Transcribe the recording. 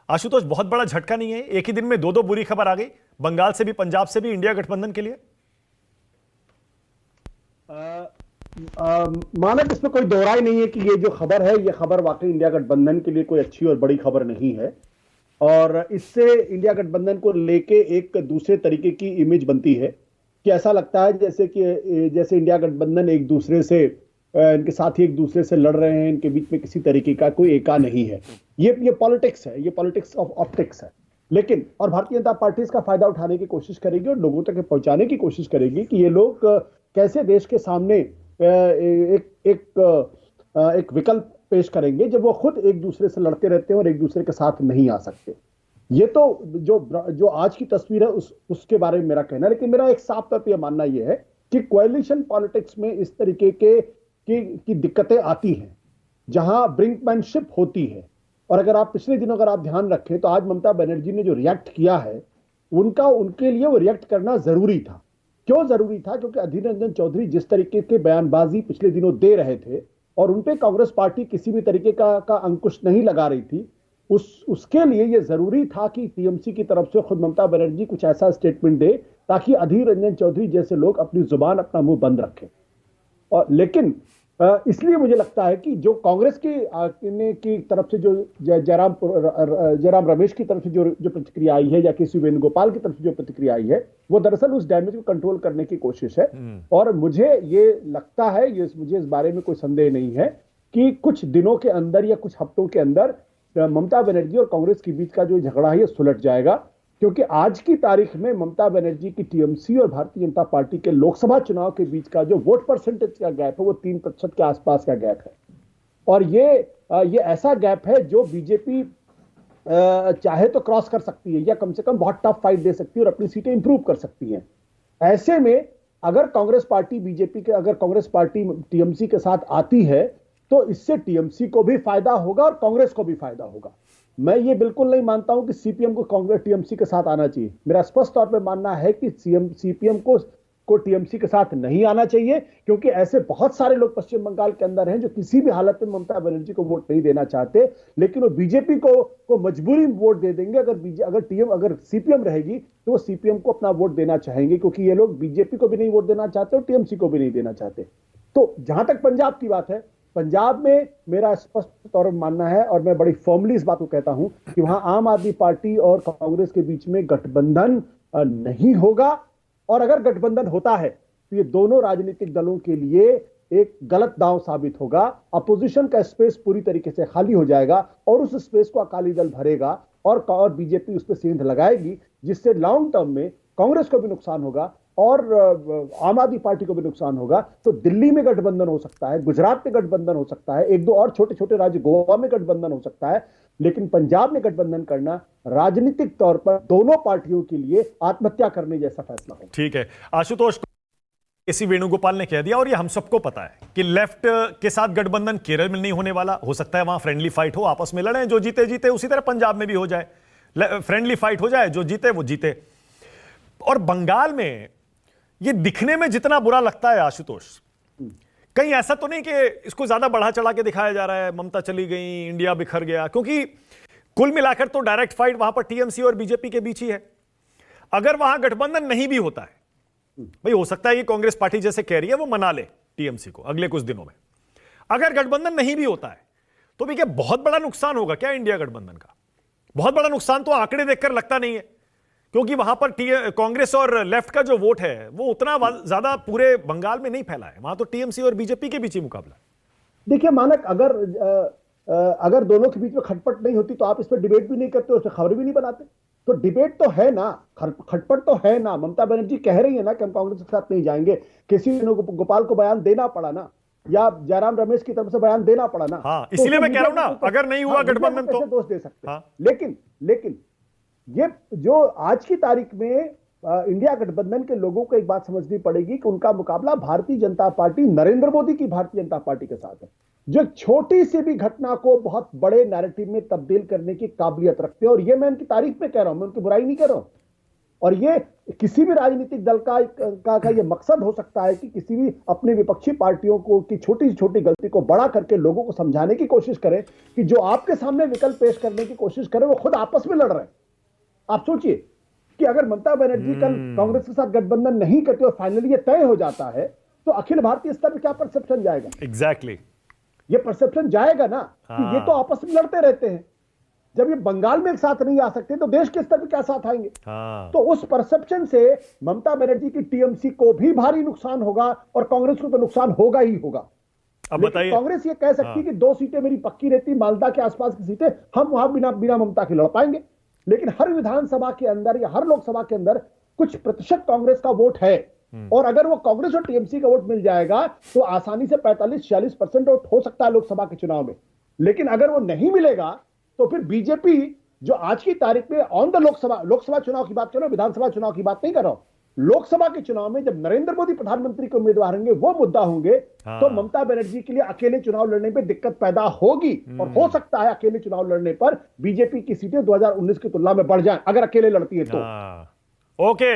आशुतोष, बहुत बड़ा झटका नहीं है? एक ही दिन में दो दो बुरी खबर आ गई, बंगाल से भी, पंजाब से भी, इंडिया गठबंधन के लिए। मानक, इसमें कोई दोहराई नहीं है कि ये जो खबर है, ये खबर वाकई इंडिया गठबंधन के लिए कोई अच्छी और बड़ी खबर नहीं है। और इससे इंडिया गठबंधन को लेके एक दूसरे तरीके की इमेज बनती है कि ऐसा लगता है जैसे इंडिया गठबंधन एक दूसरे से, इनके साथी एक दूसरे से लड़ रहे हैं, इनके बीच में किसी तरीके का कोई एका नहीं है। ये पॉलिटिक्स है, ये पॉलिटिक्स ऑफ ऑप्टिक्स है। लेकिन और भारतीय जनता पार्टी इसका फायदा उठाने की कोशिश करेगी और लोगों तक पहुंचाने की कोशिश करेगी कि ये लोग कैसे देश के सामने एक विकल्प पेश करेंगे जब वो खुद एक दूसरे से लड़ते रहते हैं और एक दूसरे के साथ नहीं आ सकते। ये तो जो आज की तस्वीर है उसके बारे में मेरा कहना है। लेकिन मेरा एक साफ तौर पर यह मानना यह है कि कोएलिशन पॉलिटिक्स में इस तरीके की दिक्कतें आती हैं जहां ब्रिंकमैनशिप होती है। और अगर आप पिछले दिनों अगर आप ध्यान रखें तो आज ममता बनर्जी ने जो रिएक्ट किया है, उनके लिए वो रिएक्ट करना जरूरी था। क्यों जरूरी था? क्योंकि अधीर रंजन चौधरी जिस तरीके के बयानबाजी पिछले दिनों दे रहे थे और उनपे कांग्रेस पार्टी किसी भी तरीके का अंकुश नहीं लगा रही थी, उसके लिए यह जरूरी था कि टीएमसी की तरफ से खुद ममता बनर्जी कुछ ऐसा स्टेटमेंट दे ताकि अधीर रंजन चौधरी जैसे लोग अपनी जुबान, अपना मुंह बंद रखें। और लेकिन इसलिए मुझे लगता है कि जो कांग्रेस की तरफ से जो जयराम रमेश की तरफ से जो प्रतिक्रिया आई है या किसी वेणुगोपाल की तरफ से जो प्रतिक्रिया आई है, वो दरअसल उस डैमेज को कंट्रोल करने की कोशिश है। और मुझे ये लगता है, मुझे इस बारे में कोई संदेह नहीं है कि कुछ दिनों के अंदर या कुछ हफ्तों के अंदर ममता बनर्जी और कांग्रेस के बीच का जो झगड़ा है ये सुलझ जाएगा। क्योंकि आज की तारीख में ममता बनर्जी की टीएमसी और भारतीय जनता पार्टी के लोकसभा चुनाव के बीच का जो वोट परसेंटेज का गैप है वो 3% के आसपास का गैप है। और ये ऐसा गैप है जो बीजेपी चाहे तो क्रॉस कर सकती है या कम से कम बहुत टफ फाइट दे सकती है और अपनी सीटें इंप्रूव कर सकती है। ऐसे में अगर कांग्रेस पार्टी टीएमसी के साथ आती है तो इससे टीएमसी को भी फायदा होगा और कांग्रेस को भी फायदा होगा। मैं ये बिल्कुल नहीं मानता हूं कि सीपीएम को कांग्रेस टीएमसी के साथ आना चाहिए। मेरा स्पष्ट तौर पे मानना है कि सीपीएम को टीएमसी के साथ नहीं आना चाहिए, क्योंकि ऐसे बहुत सारे लोग पश्चिम बंगाल के अंदर हैं जो किसी भी हालत में ममता बनर्जी को वोट नहीं देना चाहते, लेकिन वो बीजेपी को मजबूरी वोट दे देंगे। अगर सीपीएम रहेगी तो वो सीपीएम को अपना वोट देना चाहेंगे, क्योंकि ये लोग बीजेपी को भी नहीं वोट देना चाहते और टीएमसी को भी नहीं देना चाहते। तो जहां तक पंजाब की बात है, पंजाब में मेरा स्पष्ट तौर पर मानना है और मैं बड़ी फॉर्मली इस बात को कहता हूं कि वहां आम आदमी पार्टी और कांग्रेस के बीच में गठबंधन नहीं होगा। और अगर गठबंधन होता है तो ये दोनों राजनीतिक दलों के लिए एक गलत दांव साबित होगा। अपोजिशन का स्पेस पूरी तरीके से खाली हो जाएगा और उस स्पेस को अकाली दल भरेगा और बीजेपी उस पर सेंध लगाएगी, जिससे लॉन्ग टर्म में कांग्रेस को भी नुकसान होगा और आम आदमी पार्टी को भी नुकसान होगा। तो दिल्ली में गठबंधन हो सकता है, गुजरात में गठबंधन हो सकता है, एक दो और छोटे छोटे राज्य गोवा में गठबंधन हो सकता है, लेकिन पंजाब में गठबंधन करना राजनीतिक तौर पर दोनों पार्टियों के लिए आत्महत्या करने जैसा फैसला है। ठीक है आशुतोष, इसी वेणुगोपाल ने कह दिया और ये हम सबको पता है कि लेफ्ट के साथ गठबंधन केरल में नहीं होने वाला। हो सकता है वहां फ्रेंडली फाइट हो, आपस में लड़े, जो जीते जीते। उसी तरह पंजाब में भी हो जाए, फ्रेंडली फाइट हो जाए, जो जीते वो जीते। और बंगाल में ये दिखने में जितना बुरा लगता है आशुतोष, कहीं ऐसा तो नहीं कि इसको ज्यादा बढ़ा चढ़ा के दिखाया जा रहा है, ममता चली गई, इंडिया बिखर गया? क्योंकि कुल मिलाकर तो डायरेक्ट फाइट वहां पर टीएमसी और बीजेपी के बीच ही है। अगर वहां गठबंधन नहीं भी होता है, भाई हो सकता है कि कांग्रेस पार्टी जैसे कह रही है वो मना ले टीएमसी को अगले कुछ दिनों में। अगर गठबंधन नहीं भी होता है तो भी क्या बहुत बड़ा नुकसान होगा क्या इंडिया गठबंधन का? बहुत बड़ा नुकसान तो आंकड़े देखकर लगता नहीं है, क्योंकि वहां पर कांग्रेस और लेफ्ट का जो वोट है वो उतना ज्यादा पूरे बंगाल में नहीं फैला है। वहां तो टीएमसी और बीजेपी के बीच ही मुकाबला। देखिए मानक, अगर दोनों के बीच में खटपट नहीं होती तो आप इस पर डिबेट भी नहीं करते, उस पर खबर भी नहीं बनाते। तो डिबेट तो है ना, खटपट तो है ना। ममता बनर्जी कह रही है ना कि हम कांग्रेस के साथ नहीं जाएंगे। किसी गोपाल को बयान देना पड़ा ना, या जयराम रमेश की तरफ से बयान देना पड़ा ना। हाँ, इसीलिए मैं कह रहा हूं ना, अगर नहीं हुआ गठबंधन तो दोष दे सकते। हाँ। लेकिन ये जो आज की तारीख में इंडिया गठबंधन के लोगों को एक बात समझनी पड़ेगी कि उनका मुकाबला भारतीय जनता पार्टी, नरेंद्र मोदी की भारतीय जनता पार्टी के साथ है, जो छोटी सी भी घटना को बहुत बड़े नैरेटिव में तब्दील करने की काबिलियत रखते हैं। और ये मैं उनकी तारीफ में कह रहा हूं, मैं उनकी बुराई नहीं कर रहा हूं। और ये किसी भी राजनीतिक दल का ये मकसद हो सकता है कि किसी भी अपनी विपक्षी पार्टियों को की छोटी से छोटी गलती को बड़ा करके लोगों को समझाने की कोशिश करे कि जो आपके सामने विकल्प पेश करने की कोशिश करे वो खुद आपस में लड़ रहे हैं। आप सोचिए कि अगर ममता बनर्जी कल कांग्रेस के साथ गठबंधन नहीं करती और फाइनली ये तय हो जाता है तो अखिल भारतीय स्तर पर क्या परसेप्शन जाएगा? एग्जैक्टली ये परसेप्शन जाएगा ना कि ये तो आपस में लड़ते रहते हैं। जब ये बंगाल में एक साथ नहीं आ सकते तो देश के स्तर पर क्या साथ आएंगे? तो उस परसेप्शन से ममता बनर्जी की टीएमसी को भी भारी नुकसान होगा और कांग्रेस को तो नुकसान होगा ही होगा। अब लेकिन बताइए, कांग्रेस ये कह सकती है कि 2 सीटें मेरी पक्की रहती, मालदा के आसपास की सीटें हम वहां बिना ममता के लड़ पाएंगे। लेकिन हर विधानसभा के अंदर या हर लोकसभा के अंदर कुछ प्रतिशत कांग्रेस का वोट है और अगर वो कांग्रेस और टीएमसी का वोट मिल जाएगा तो आसानी से 45-46% वोट हो सकता है लोकसभा के चुनाव में। लेकिन अगर वो नहीं मिलेगा तो फिर बीजेपी जो आज की तारीख में ऑन द लोकसभा चुनाव की बात कर रहा हूं, विधानसभा चुनाव की बात नहीं कर रहा हूं, लोकसभा के चुनाव में जब नरेंद्र मोदी प्रधानमंत्री के उम्मीदवार होंगे वो मुद्दा होंगे तो ममता बनर्जी के लिए अकेले चुनाव लड़ने पे दिक्कत पैदा होगी और हो सकता है अकेले चुनाव लड़ने पर बीजेपी की सीटें 2019 की तुलना में बढ़ जाएं अगर अकेले लड़ती है तो। ओके।